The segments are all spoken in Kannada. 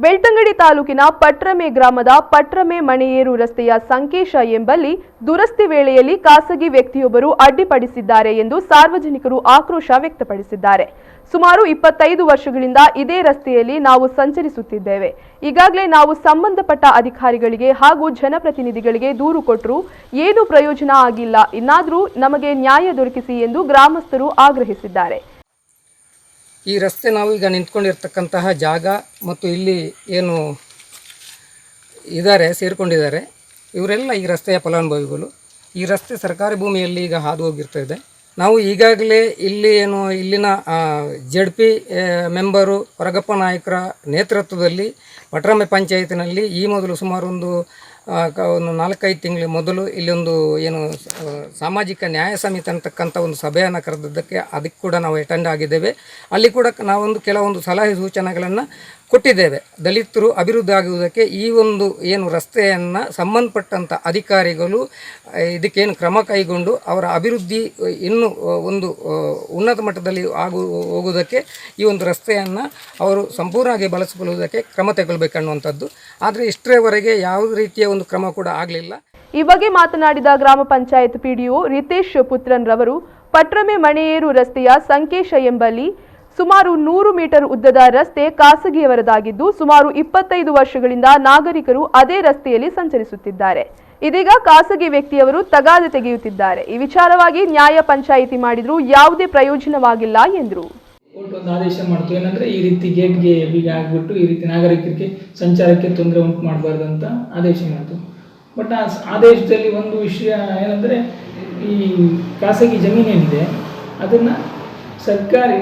ಬೆಳ್ತಂಗಡಿ ತಾಲೂಕಿನ ಪಟ್ರಮೆ ಗ್ರಾಮದ ಪಟ್ರಮೆ ಮನೆಯೇರು ರಸ್ತೆಯ ಸಂಕೇಶ ಎಂಬಲ್ಲಿ ದುರಸ್ತಿ ವೇಳೆಯಲ್ಲಿ ಖಾಸಗಿ ವ್ಯಕ್ತಿಯೊಬ್ಬರು ಅಡ್ಡಿಪಡಿಸಿದ್ದಾರೆ ಎಂದು ಸಾರ್ವಜನಿಕರು ಆಕ್ರೋಶ ವ್ಯಕ್ತಪಡಿಸಿದ್ದಾರೆ. ಸುಮಾರು 25 ವರ್ಷಗಳಿಂದ ಇದೇ ರಸ್ತೆಯಲ್ಲಿ ನಾವು ಸಂಚರಿಸುತ್ತಿದ್ದೇವೆ. ಈಗಾಗಲೇ ನಾವು ಸಂಬಂಧಪಟ್ಟ ಅಧಿಕಾರಿಗಳಿಗೆ ಹಾಗೂ ಜನಪ್ರತಿನಿಧಿಗಳಿಗೆ ದೂರು ಕೊಟ್ಟರೂ ಏನೂ ಪ್ರಯೋಜನ ಆಗಿಲ್ಲ. ಇನ್ನಾದರೂ ನಮಗೆ ನ್ಯಾಯ ದೊರಕಿಸಿ ಎಂದು ಗ್ರಾಮಸ್ಥರು ಆಗ್ರಹಿಸಿದ್ದಾರೆ. ಈ ರಸ್ತೆ ನಾವು ಈಗ ನಿಂತ್ಕೊಂಡಿರ್ತಕ್ಕಂತಹ ಜಾಗ ಮತ್ತು ಇಲ್ಲಿ ಏನು ಇದ್ದಾರೆ ಸೇರಿಕೊಂಡಿದ್ದಾರೆ ಇವರೆಲ್ಲ ಈ ರಸ್ತೆಯ ಫಲಾನುಭವಿಗಳು. ಈ ರಸ್ತೆ ಸರ್ಕಾರಿ ಭೂಮಿಯಲ್ಲಿ ಈಗ ಹಾದು ಹೋಗಿರ್ತದೆ. ನಾವು ಈಗಾಗಲೇ ಇಲ್ಲಿ ಇಲ್ಲಿನ ZP ಮೆಂಬರು ಹೊರಗಪ್ಪ ನಾಯಕರ ನೇತೃತ್ವದಲ್ಲಿ ಪಟ್ರಮೆ ಪಂಚಾಯತಿನಲ್ಲಿ ಈ ಮೊದಲು ಸುಮಾರು ಒಂದು 4-5 ತಿಂಗಳ ಮೊದಲು ಇಲ್ಲೊಂದು ಸಾಮಾಜಿಕ ನ್ಯಾಯ ಸಮಿತಿ ಅಂತಕ್ಕಂಥ ಒಂದು ಸಭೆಯನ್ನು ಕರೆದಿದ್ದಕ್ಕೆ ಅದಕ್ಕೆ ಕೂಡ ನಾವು ಅಟೆಂಡ್ ಆಗಿದ್ದೇವೆ. ಅಲ್ಲಿ ಕೂಡ ನಾವೊಂದು ಕೆಲವೊಂದು ಸಲಹೆ ಸೂಚನೆಗಳನ್ನು ಕೊಟ್ಟಿದ್ದೇವೆ. ದಲಿತರು ಅಭಿವೃದ್ಧಿ ಆಗುವುದಕ್ಕೆ ಈ ಒಂದು ರಸ್ತೆಯನ್ನು ಸಂಬಂಧಪಟ್ಟಂಥ ಅಧಿಕಾರಿಗಳು ಇದಕ್ಕೇನು ಕ್ರಮ ಕೈಗೊಂಡು ಅವರ ಅಭಿವೃದ್ಧಿ ಇನ್ನೂ ಒಂದು ಉನ್ನತ ಮಟ್ಟದಲ್ಲಿ ಹೋಗುವುದಕ್ಕೆ ಈ ಒಂದು ರಸ್ತೆಯನ್ನು ಅವರು ಸಂಪೂರ್ಣವಾಗಿ ಬಳಸಿಕೊಳ್ಳುವುದಕ್ಕೆ ಕ್ರಮ ತೆಗೊಳ್ಬೇಕನ್ನುವಂಥದ್ದು. ಆದರೆ ಇಷ್ಟರವರೆಗೆ ಯಾವುದೇ ರೀತಿಯ ಒಂದು ಕ್ರಮ ಕೂಡ ಆಗಲಿಲ್ಲ. ಈ ಬಗ್ಗೆ ಮಾತನಾಡಿದ ಗ್ರಾಮ ಪಂಚಾಯತ್ PDO ರಿತೇಶ್ ಪುತ್ರನ್ ರವರು ಪಟ್ರಮೆ ಮನೆಯೇರು ರಸ್ತೆಯ ಸಂಕೇಶ ಎಂಬಲ್ಲಿ ಸುಮಾರು 100 ಮೀಟರ್ ಉದ್ದದ ರಸ್ತೆ ಖಾಸಗಿಯವರದಾಗಿದ್ದು ಸುಮಾರು 25 ವರ್ಷಗಳಿಂದ ನಾಗರಿಕರು ಅದೇ ರಸ್ತೆಯಲ್ಲಿ ಸಂಚರಿಸುತ್ತಿದ್ದಾರೆ. ಇದೀಗ ಖಾಸಗಿ ವ್ಯಕ್ತಿಯವರು ತಗಾದೆ ತೆಗೆಯುತ್ತಿದ್ದಾರೆ. ಈ ವಿಚಾರವಾಗಿ ನ್ಯಾಯ ಪಂಚಾಯಿತಿ ಮಾಡಿದ್ರೂ ಯಾವುದೇ ಪ್ರಯೋಜನವಾಗಿಲ್ಲ ಎಂದರು. ಕೋರ್ಟ್ ಒಂದು ಆದೇಶ ಮಾಡ್ತು, ಏನಂದ್ರೆ ಈ ರೀತಿ ಗೇಟ್ಗೆ ಬೀಗ ಹಾಕ್ಬಿಟ್ಟು ಈ ರೀತಿ ನಾಗರಿಕರಿಗೆ ಸಂಚಾರಕ್ಕೆ ತೊಂದರೆ ಉಂಟು ಮಾಡಬಾರ್ದು ಅಂತ ಆದೇಶ ಮಾಡ್ತು. ಬಟ್ ಆ ಆದೇಶದಲ್ಲಿ ಒಂದು ವಿಷಯ ಏನಂದರೆ, ಈ ಖಾಸಗಿ ಜಮೀನೇನಿದೆ ಅದನ್ನು ಸರ್ಕಾರಿ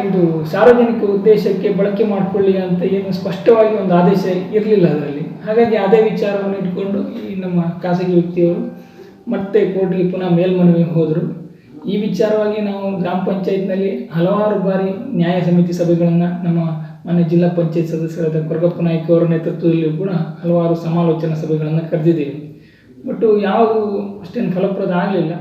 ಸಾರ್ವಜನಿಕ ಉದ್ದೇಶಕ್ಕೆ ಬಳಕೆ ಮಾಡಿಕೊಳ್ಳಿ ಅಂತ ಏನು ಸ್ಪಷ್ಟವಾಗಿ ಒಂದು ಆದೇಶ ಇರಲಿಲ್ಲ ಅದರಲ್ಲಿ. ಹಾಗಾಗಿ ಅದೇ ವಿಚಾರವನ್ನು ಇಟ್ಕೊಂಡು ಈ ನಮ್ಮ ಖಾಸಗಿ ವ್ಯಕ್ತಿಯವರು ಮತ್ತೆ ಕೋರ್ಟ್ಗೆ ಪುನಃ ಮೇಲ್ಮನವಿ ಹೋದರು. ಈ ವಿಚಾರವಾಗಿ ನಾವು ಗ್ರಾಮ ಪಂಚಾಯತ್ನಲ್ಲಿ ಹಲವಾರು ಬಾರಿ ನ್ಯಾಯ ಸಮಿತಿ ಸಭೆಗಳನ್ನು ನಮ್ಮ ಮಾನ್ಯ ಜಿಲ್ಲಾ ಪಂಚಾಯತ್ ಸದಸ್ಯರಾದ ಕೊರಗಪ್ಪ ನಾಯ್ಕ ಅವರ ನೇತೃತ್ವದಲ್ಲಿಯೂ ಕೂಡ ಹಲವಾರು ಸಮಾಲೋಚನಾ ಸಭೆಗಳನ್ನು ಕರೆದಿದ್ದೇವೆ. ಬಟ್ ಯಾವುದು ಅಷ್ಟೇನು ಫಲಪ್ರದ ಆಗಲಿಲ್ಲ.